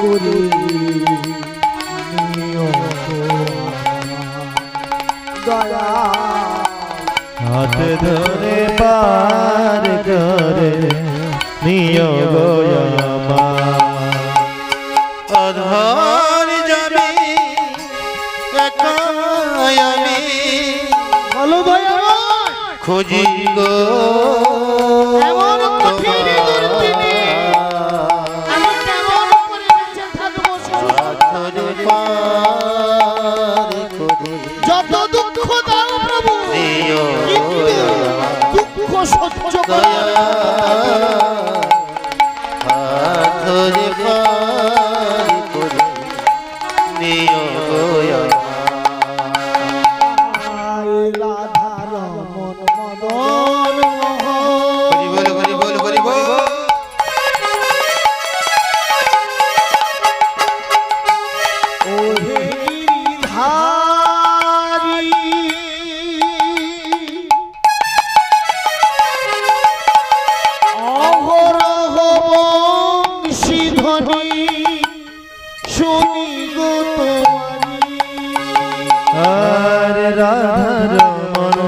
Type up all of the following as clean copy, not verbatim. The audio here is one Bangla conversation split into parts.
করে দয়া হাত ধরে পার করে নিও গো আমার অধর যাবি একাই আমি বলো দয়া খুঁজি গো এমন কঠিন দুর্দিনে আমি কেমন করে বেঁচে থাকবো যত দুঃখ দাও প্রভু কিন্তু দুঃখ সহ্য করা ধরে পার করে নিও গো রাধা রমন মদন হরি বল হরি বল হরি বল ওহে গিরিধারী অহরহ বংশীধ্বনি শুনি গো তোমারি আর রাধা রমন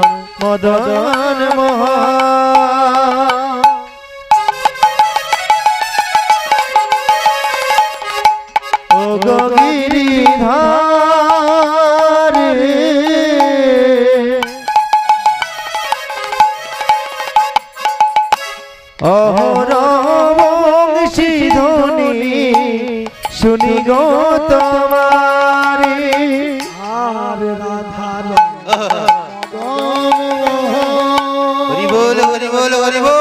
মদন মোহন ও গো গিরিধারী অহরহ বংশীধ্বনি শুনি গো তোমারি আর রাধা রমন হরি বল হরি বল হরি বল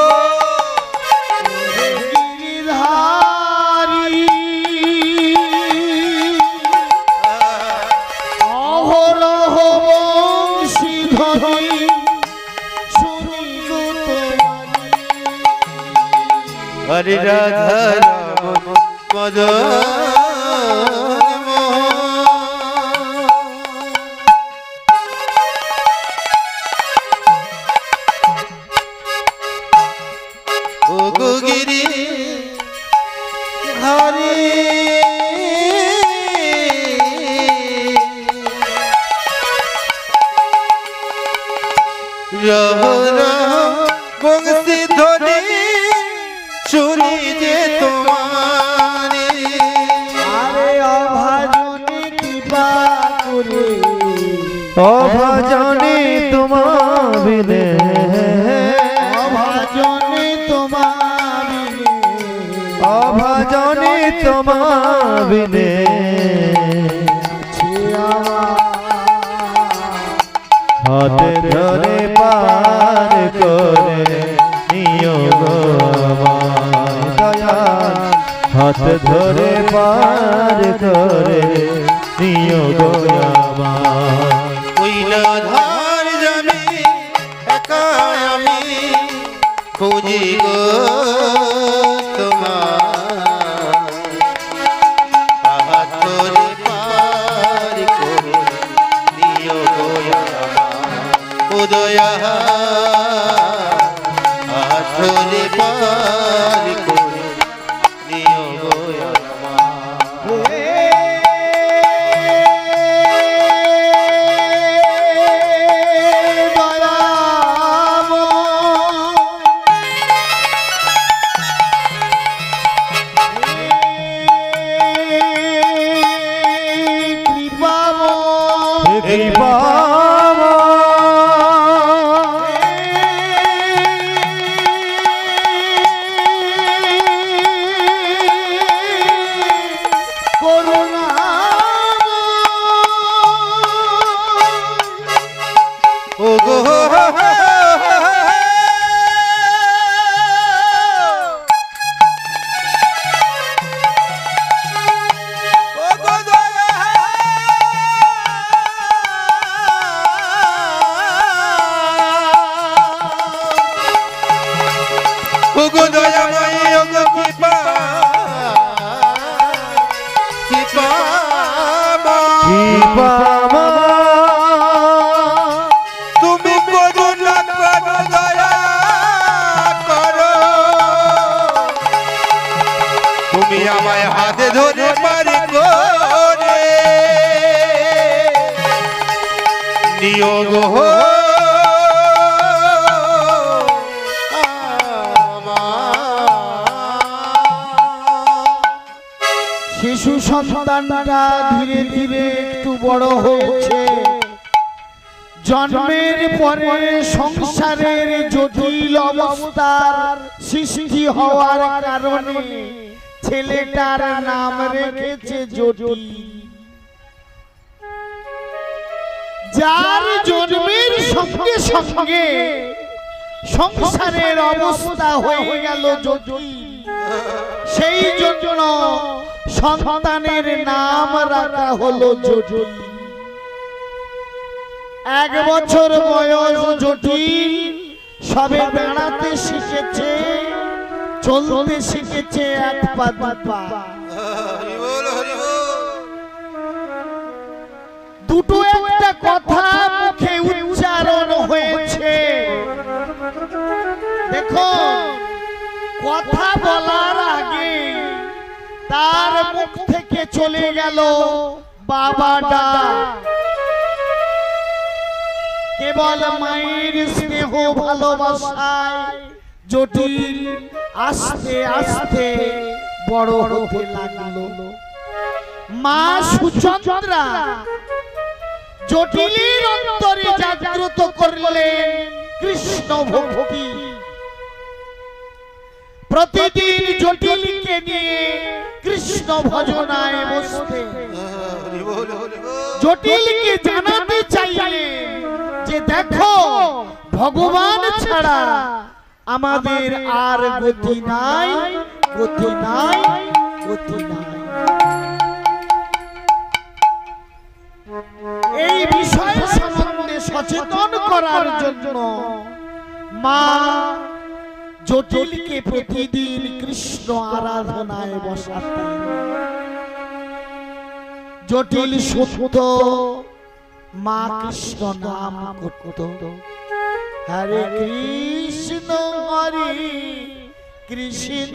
গিরিধারী অহরহ বংশীধ্বনি শুনি গো তোমারি হরি রাধা রাম মদন ও গো গিরি হরি রহন বংশী ধ্বনি শুনি যে তোমারি আরে অভাজনে কৃপা করে অভজনে তোমার বিনে অভাজনে তোমার অভজনে তোমার বিনে হাতে ধরে পার করে নিও গো আমার দয়াল হাত ধরে পার করে নিও গো আমার কৈলাধার যাবি একাই আমি খুঁজি গো তোমার হাত ধরে পার করে নিও গো আমার উদয়া হাত ধরে পার করে নিও গো আমার এই বাবা করুণা ও গো তুমি করুণা করো দয়া করো তুমি আমায় আমায় হাতে ধরে পারি করে নিয়োগ শিশু সন্তানটা ধীরে ধীরে একটু বড় হয়েছে। জন্মের পরে সংসারের জটিল অবস্থার সৃষ্টি হওয়ার কারণে ছেলেটার নাম রেখেছে জটিল। যার জন্মের সঙ্গে সঙ্গে সংসারের অবস্থা হয়ে গেল জটিল, সেই জন্য সন্তানের নাম রাখা হলো জটিল। 1 বছর বয়স জটিল, সবে দাঁড়াতে শিখেছে, চলতে শিখেছে, 1 পা 2 পা। দুটো একটা কথা মুখে উচ্চারণ হয়েছে। দেখো, কথা বলার আগে তার মুখ থেকে চলে গেল বাবা ডাক। কেবল মায়ের স্নেহ ভালোবাসায় জটিল আস্তে আস্তে বড় হতে লাগলো। মা সুচন্দ্রা জটিলের অন্তরে জাগ্রত করলেন কৃষ্ণ ভক্তি। প্রতিদিন জটিলকে নিয়ে কৃষ্ণ ভজনায় বসতে, জটিলকে জানাতে চাইলেন যে দেখো, ভগবান ছাড়া আমাদের আর গতি নাই, গতি নাই, গতি নাই। এই বিষয় সম্বন্ধে সচেতন করার জন্য মা জটিলকে প্রতিদিন কৃষ্ণ আরাধনায় বসাতেন। জটিল সত্য মা কৃষ্ণ নাম করত। হরে কৃষ্ণ হরে কৃষ্ণ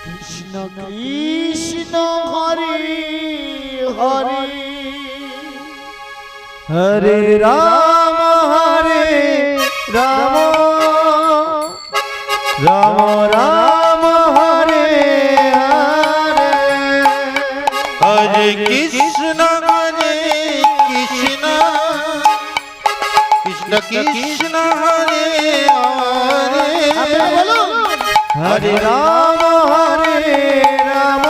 কৃষ্ণ কৃষ্ণ হরে হরে হরে রাম রাম রাম রাম হরে হরে হরে কৃষ্ণ কৃষ্ণ কৃষ্ণ কৃষ্ণ হরে হরে হরে রাম রাম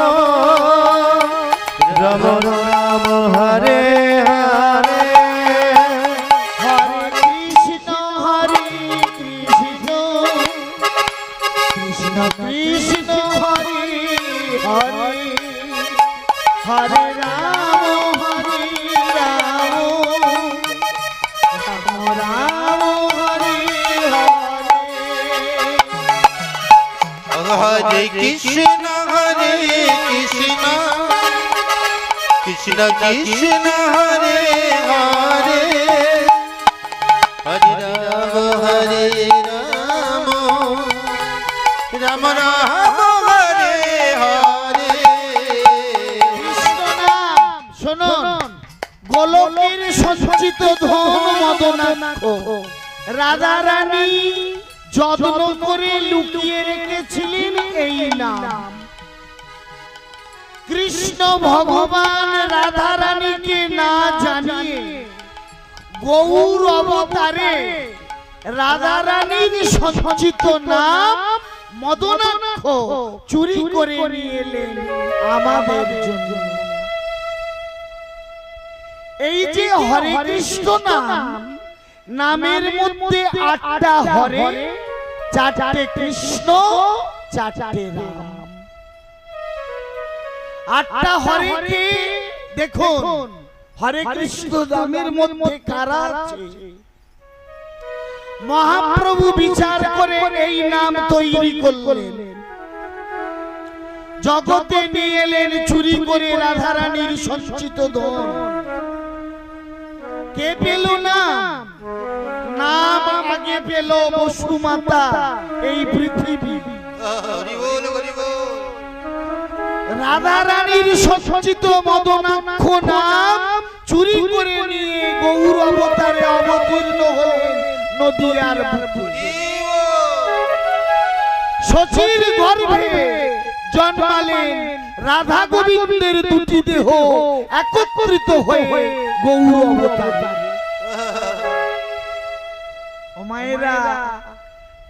রাম রাম হরে হরে হরে কৃষ্ণ কৃষ্ণ কৃষ্ণ কৃষ্ণ হরে হরে হরে রাম রাম রাম হরে হরে। হরে কৃষ্ণ কৃষ্ণ কৃষ্ণ কৃষ্ণ হরে হরে হরে রাম রাম রাম হরে হরে। কৃষ্ণ নাম শুনুন, গোলকের সঞ্চিত ধন মদনাক্ষ রাধা রানী যত্ন করে লুকিয়ে রেখেছিলেন এই নাম। কৃষ্ণ ভগবান রাধা রানীকে না জানিয়ে গৌর অবতারে রাধা রানীর সঞ্চিত নাম মদনাক্ষ চুরি করে নিয়ে এলেন আমাদের জন্য। এই যে হরে কৃষ্ণ নাম, নামের মধ্যে 8টা হরে, 4টে কৃষ্ণ, 4টে রাম। 8টা হরে কে দেখুন, হরে কৃষ্ণ নামের মধ্যে কারা আছে? মহাপ্রভু বিচার করে এই নাম তৈরি করলেন, জগতে নিয়ে এলেন চুরি করে রাধা রানীর সঞ্চিত ধন। কে পেল নাম? নাম আগে পেল বসুমাতা এই পৃথিবী। হরি বল হরি বল। রাধা রানীর সজ্জিত মদনাক্ষ নাম চুরি করে নিয়ে গৌর অবতারে অবতীর্ণ হলেন নদিয়ার বুকে। শচীর গর্ভে জন্মালেন রাধা গোবিন্দের দুটি দেহ একত্রিত হয়ে গৌর অবতারে। ও মায়েরা,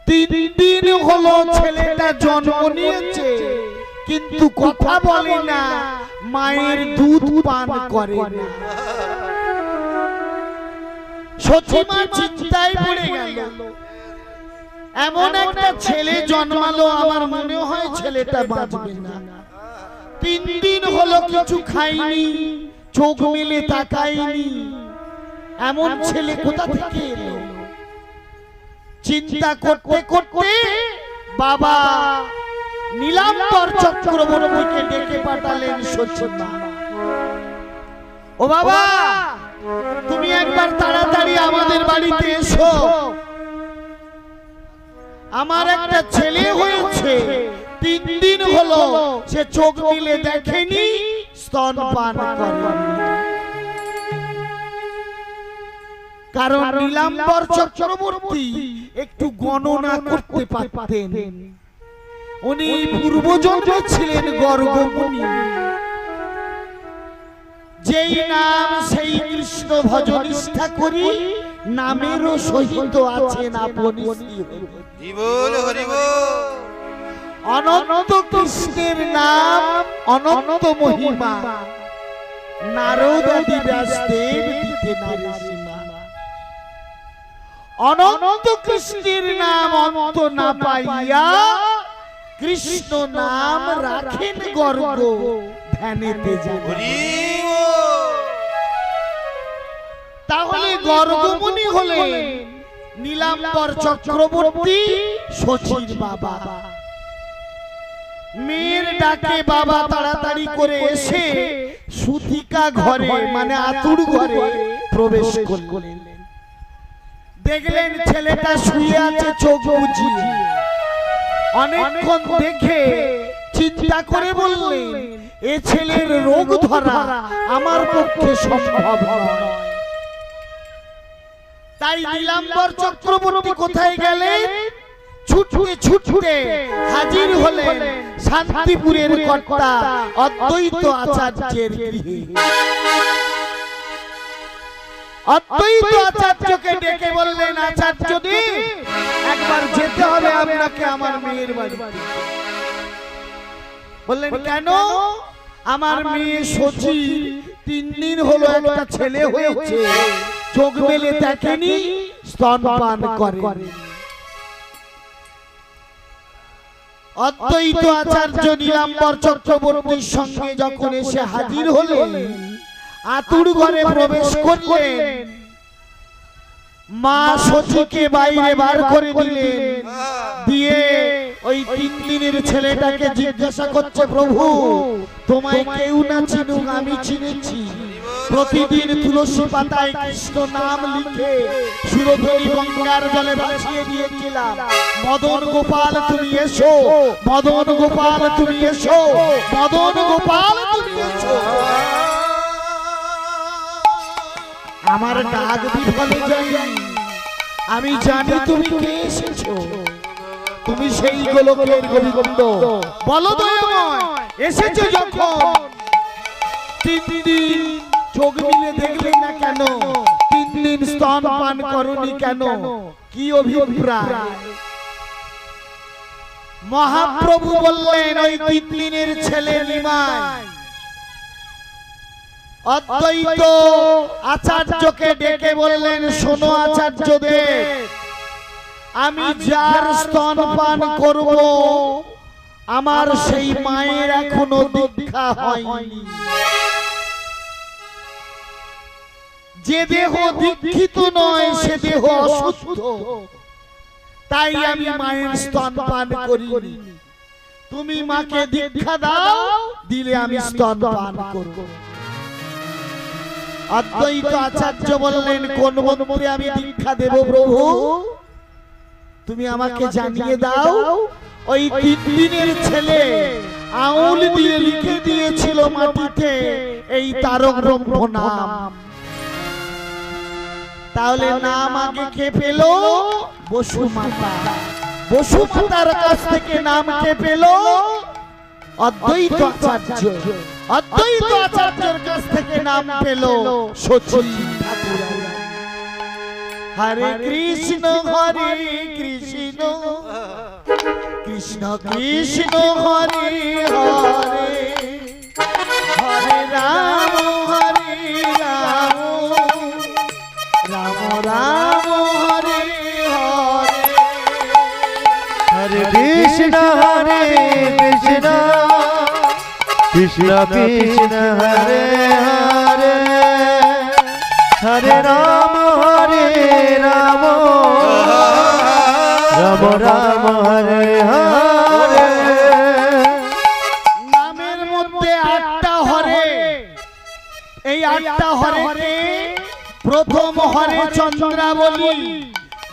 3 দিন হলো ছেলেটা জন্ম নিয়েছে, কিন্তু কথা বলে না, মায়ের দুধ পান করে না। সচিমা চিন্তায় পড়ে গেল, এমন একটা ছেলে জন্মালো, আমার মনে হয় ছেলেটা বাঁচবে না। 3 দিন হলো কিছু খাইনি, চোখ মেলে তাকাইনি, এমন ছেলে কোথা থেকে এলো? চিন্তা করতে করতে বাবা নীলাম্বর চক্রবর্তীকে ডেকে পাঠালেন সচিমা। ও বাবা, তুমি একবার তাড়াতাড়ি আমাদের বাড়িতে এসো, আমার একটা ছেলে হয়েছে, 3 দিন হলো সে চোখ মিলে দেখেনি, স্তনপান করেনি। কারণ নীলাম্বর চক্রবর্তী একটু গণনা করতে পারতেন, উনি পূর্বজন্মে ছিলেন গর্গমুনি। যেই নাম সেই কৃষ্ণ ভজন নিষ্ঠা করি, নামেরও সহিত আছেন আপনি অনন্ত কৃষ্ণের নাম, অনন্ত মহিমা, নারদ আদি ব্যাসদেব দিতে নারীসীমা। অনন্ত কৃষ্ণের নাম অন্ত না পাইয়া কৃষ্ণ নাম রাখেন গর্গ ধ্যানেতে জানি। তাহলে গর্গমুনি হলেন নীলাম্বর চক্রবর্তী, শচীর বাবা। মেয়ের ডাকে বাবা তাড়াতাড়ি করে এসে সুতিকা ঘরে মানে আতুর ঘরে প্রবেশ করলেন। দেখলেন ছেলেটা শুয়ে আছে চোখ বুজিয়ে। অনেকক্ষণ দেখে চিন্তা করে বললেন, এ ছেলের রোগ ধরা আমার পক্ষে সম্ভব নয়। তাই নীলাম্বর চক্রবর্তী কোথায় গেলেন? ছুটতে ছুটতে হাজির হলেন শান্তিপুরের কর্তা অদ্বৈত আচার্যের গৃহে। অদ্বৈত আচার্যকে ডেকে বললেন, আচার্যদেব, একবার যেতে হবে আপনাকে আমার মেয়ের বাড়িতে। বললেন, কেন? আমার মেয়ে সচী 3 দিন হলো একটা ছেলে হয়েছে, চোখ মেলে দেখেনি, স্তনপান করে। অদ্বৈত আচার্য নীলাম্বর চক্রবর্তীর সঙ্গে যখন এসে হাজির হলেন, আতুর ঘরে প্রবেশ করলেন, মা সচীকে বাইরে বার করে দিলেন। দিয়ে ওই 3 দিনের ছেলেটাকে জিজ্ঞাসা করছে, প্রভু তোমায় কেউ না চিনুক, আমি চিনেছি। প্রতিদিন তুলসী পাতায় কৃষ্ণ নাম লিখে সুরধনী গঙ্গার জলে ভাসিয়ে দিয়েছিলাম। মদন গোপাল তুমি এসো, মদন গোপাল তুমি এসো, মদন গোপাল তুমি এসো। আমার ডাক বিফলে যায়নি, আমি জানি তুমি কে এসেছো। তুমি সেই গোলকের গোবিন্দ বলদয়ময় এসেছো। যখন 3 দিন চোখ মিলে দেখলে না কেন? 3 দিন স্তনপান করনি কেন? কি অভিপ্রায়? মহাপ্রভু বললেন, ওই 3 দিনের ছেলে নিমাই। অদ্বৈত আচার্যকে ডেকে বললেন, শোনো আচার্যদেব, আমি যার স্তনপান করব আমার সেই মায়ের এখনো দীক্ষা হয়নি। যে দেহ দীক্ষিত নয় সে দেহ অশুদ্ধ, তাই আমি মায়ের স্তনপান করিনি। তুমি মাকে দীক্ষা দাও, দিলে আমি স্তনপান করব। অদ্বৈত আচার্য বললেন, কোন মন্ত্রে আমি দীক্ষা দেব প্রভু? তুমি আমাকে জানিয়ে দাও। ওই 3 দিনের ছেলে আঙুল দিয়ে লিখে দিয়েছিল মাটিতে এই তারক ব্রহ্ম নাম। তাহলে নাম আগে কে পেল? বসুমাতা। বসুমাতার কাছ থেকে নাম কে পেল? অদ্বৈত আচার্য। অদ্বৈত আচার্যের কাছ থেকে নাম পেল সচিন ঠাকুর। হরে কৃষ্ণ কৃষ্ণ কৃষ্ণ হরে হরে, হরে রাম রাম রাম হরে হরে। হরে কৃষ্ণ কৃষ্ণ কৃষ্ণ হরে হরে, হরে রাম রাম রাম হরে হরে। নামের মধ্যে 8টা হরে। এই 8টা হরে প্রথম হরে চন্দ্রাবলী,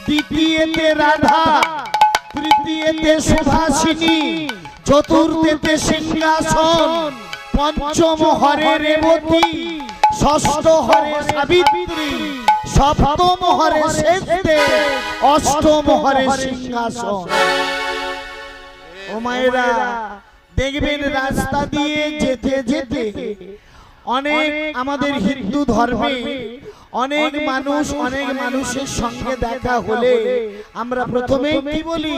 দ্বিতীয়তে রাধা, তৃতীয়তে সুভাষিনী, চতুর্থেতে সিংহাসন, পঞ্চম হরে রেবতী, ষষ্ঠ হরে সাবিত্রী, সপ্তম হরে শেষে, অষ্টম হরে সিংহাসন। ও মায়েরা, দেখবেন রাস্তা দিয়ে যেতে যেতে অনেক আমাদের হিন্দু ধর্মে অনেক মানুষ, অনেক মানুষের সঙ্গে দেখা হলে আমরা প্রথমে কি বলি?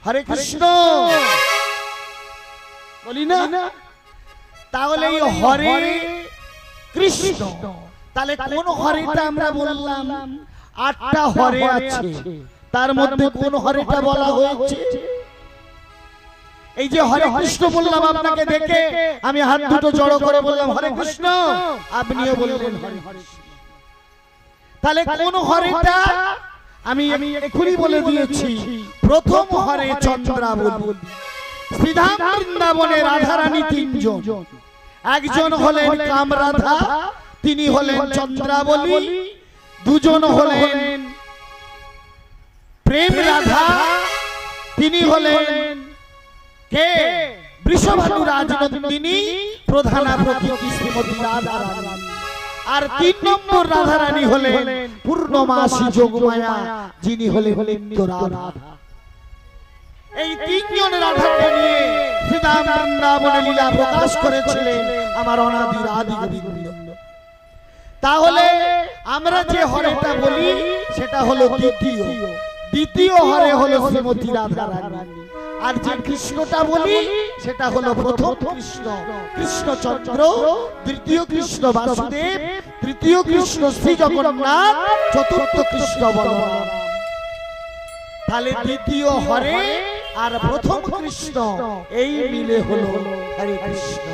হরে কৃষ্ণ বলি না? তাহলে এই হরে কৃষ্ণ, তাহলে কোন হরেটা আমরা বললাম? 8টা হরে আছে, তার মধ্যে কোন হরেটা বলা হয়েছে? এই যে হরে কৃষ্ণ বললাম, আপনাকে দেখে আমি হাত দুটো জড়ো করে বললাম হরে কৃষ্ণ, আপনিও বললেন হরে কৃষ্ণ। তাহলে কোন হরেটা? আমি এখনই বলে দিয়েছি, প্রথম হরে চন্দ্রাবলী। শ্রীধাম বৃন্দাবনে রাধারানী 3 জন। একজন হলেন কামরাধা, তিনি হলেন চন্দ্রাবলী। 2 জন হলেন প্রেম রাধা, তিনি হলেন কে? বৃষভানু রাজনন্দিনী, প্রধানা প্রকৃতি শ্রীমতী রাধারানী। আর 3 নম্বর রাধারানী হলেন পূর্ণমাসী যোগমায়া, যিনি হলেন নিত্য রাধা। এই 3 জন রাধাকে নিয়ে শ্রীধাম বৃন্দাবনে লীলা প্রকাশ করেছিলেন আমার অনাদি আদি গোবিন্দ। তাহলে আমরা যে হরেটা বলি সেটা হলো দ্বিতীয় হরে হলো শ্রীমতী রাধারানী। আর যে কৃষ্ণটা বলি সেটা হলো প্রথম কৃষ্ণ, কৃষ্ণচন্দ্র, দ্বিতীয় কৃষ্ণ বাসুদেব, তৃতীয় কৃষ্ণ শ্রী জগন্নাথ, চতুর্থ কৃষ্ণ বলরাম। তাহলে দ্বিতীয় হরে আর প্রথম কৃষ্ণ, এই মিলে হলো হরে কৃষ্ণ।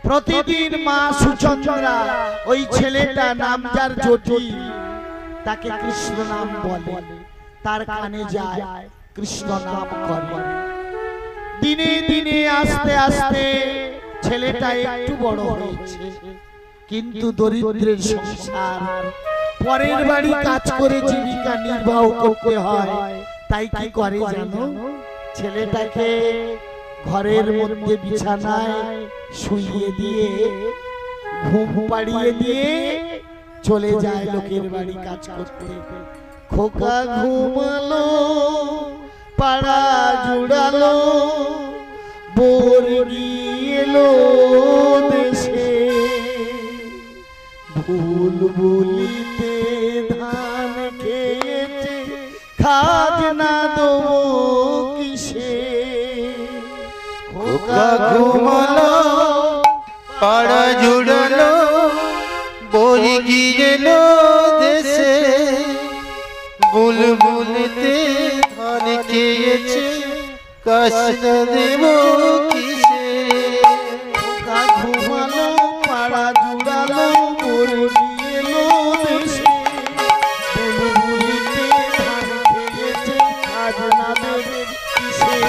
প্রতিদিন মা সুচন্দ্রা, ওই ছেলেটা নাম যার জটিল, তাকে কৃষ্ণ নাম বলে, তার কানে যায়, কৃষ্ণ নাম করে। দিনে দিনে আস্তে আস্তে ছেলেটা একটু বড় হয়েছে, কিন্তু দরিদ্রের সংসার, পরের বাড়ি কাজ করে জীবিকা নির্বাহ করতে হয়। তাই কি করে জানো? ছেলেটাকে ঘরের মধ্যে বিছানায় শুইয়ে দিয়ে, ঘুম পাড়িয়ে দিয়ে চলে যায় লোকের বাড়ি কাজ করতে। খোকা ঘুমালো, পাড়া জুড়ালো, বর্গি এলো দেশে, বুলবুলিতে ধান খেয়েছে, খাজনা দেবো কিসে? খোকা ঘুমালো, পাড়া জুড়ালো, বর্গি এলো দেশে, বুলবুলিতে ধান খেয়েছে, খাজনা দেবো কিসে? খোকা ঘুমালো, পাড়া জুড়ালো, বর্গি এলো দেশে, বুলবুলিতে ধান খেয়েছে, খাজনা দেবো কিসে?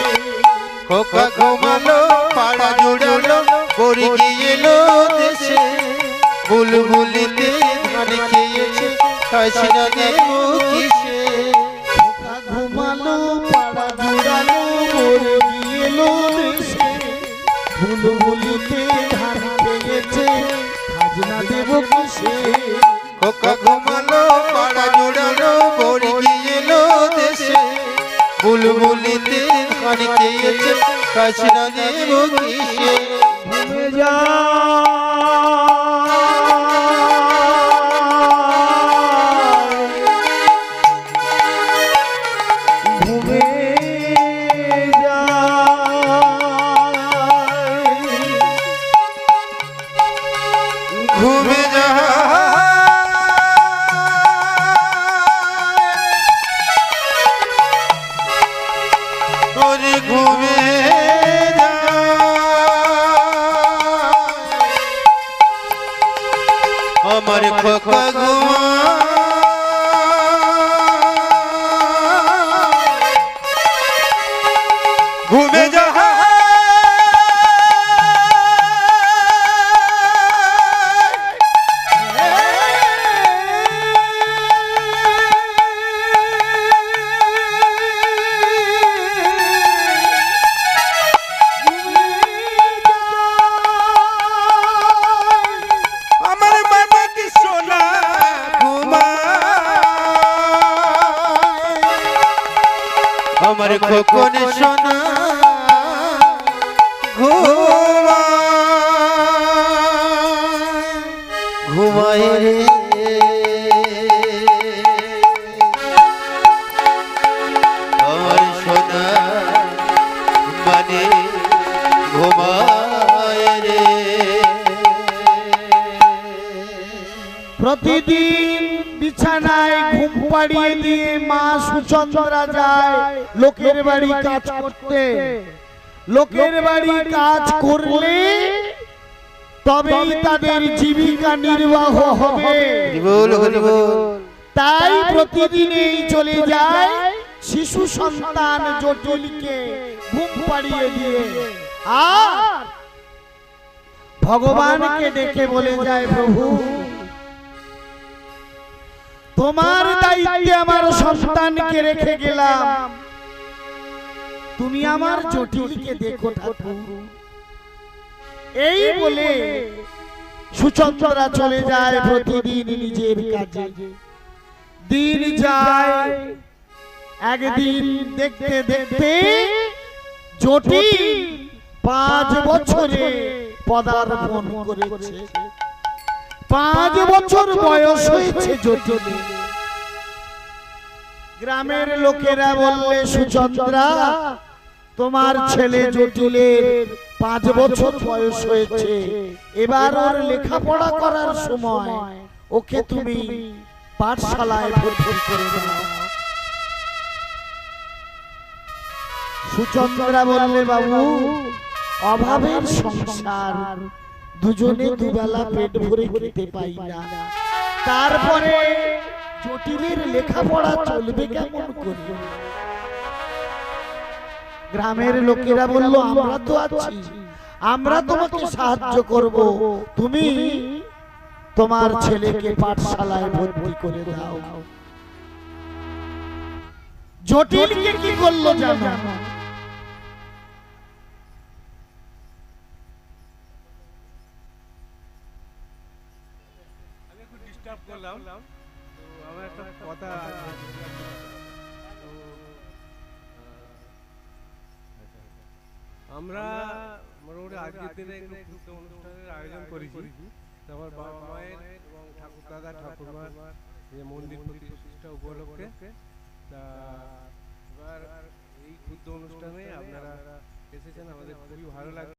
খোকা ঘুমালো, পাড়া জুড়ালো, বর্গি এলো দেশে, বুলবুলিতে ধান খেয়েছে, খাজনা দেবো কিসে? খোকা ঘুমালো, পাড়া জুড়ালো, বর্গি এলো দেশে, বুলবুলিতে ধান পেয়েছে খাজনা দেব কিসে খোকা ঘুমালো পাড়া জুড়ালো বড়ি গিয়েলো দেশে বুলবুলিতে ধান খেয়েছে খাজনা দেব কিসে ঘুমে যা ঘুমে যা ঘুমে যা তোরে ঘুমে যা আমার খোকা ঘুমা ঘুমে যা আমার মামা কি সোনা ঘুমা আমার খোকন সোনা ঘুমা ঘুমায় রে আমার সোনা মানে ঘুমায় রে প্রতিদিন বিছানায় ঘুম পাড়িয়ে দিয়ে মা সুচন্দ্রা যায় লোকের বাড়ি কাজ করতে। লোকের বাড়ি কাজ করলে তবেই তাদের জীবিকা নির্বাহ হবে। হরিবোল হরিবোল তাই প্রতিদিনই চলে যায় শিশু সন্তান জটিলকে ঘুম পাড়িয়ে দিয়ে আর ভগবানকে ডেকে বলে যায়, প্রভু তোমার দায়িত্বে আমার সন্তানকে রেখে গেলাম, তুমি আমার জটিলকে দেখো ঠাকুর। এই বলে সুচন্দ্রা চলে যায় প্রতিদিন নিজের কাজে। দিন যায়, একদিন দেখতে দেখতে জটিল 5 বছরে পদার্পণ করেছে। 5 বছর বয়স হয়েছে জটিল। গ্রামের লোকেরা বললে, সুচন্দ্রা তোমার ছেলে জটিলের 5 বছর বয়স হয়েছে, এবার ওর লেখাপড়া করার সময়, ওকে তুমি পাঠশালায় ভর্তি করে দাও। সুচন্দ্রা বললে, বাবু অভাবের সংসার, দুজনে দুবেলা পেট ভরে খেতে পাই না, তারপরে জটিলের লেখাপড়া চলবে কেমন করে? গ্রামের লোকেরা বলল, আমরা তো আছি, আমরা তোমাকে সাহায্য করব, তুমি তোমার ছেলেকে পাঠশালায় ভর্তি করে দাও। জটিলকে কি করলো জানো? ডিস্টার্ব করলাম, তো আমার একটা কথা আছে। তো আমরা মোটামুটি আজকের দিনে একটু ক্ষুদ্র অনুষ্ঠানের আয়োজন করেছি। তো আমার বাবা মায়ের এবং ঠাকুর দাদা ঠাকুরমার যে মন্দির প্রতিষ্ঠা উপলক্ষে, তা এবার এই ক্ষুদ্র অনুষ্ঠানে আপনারা এসেছেন, আমাদের খুবই ভালো লাগছে।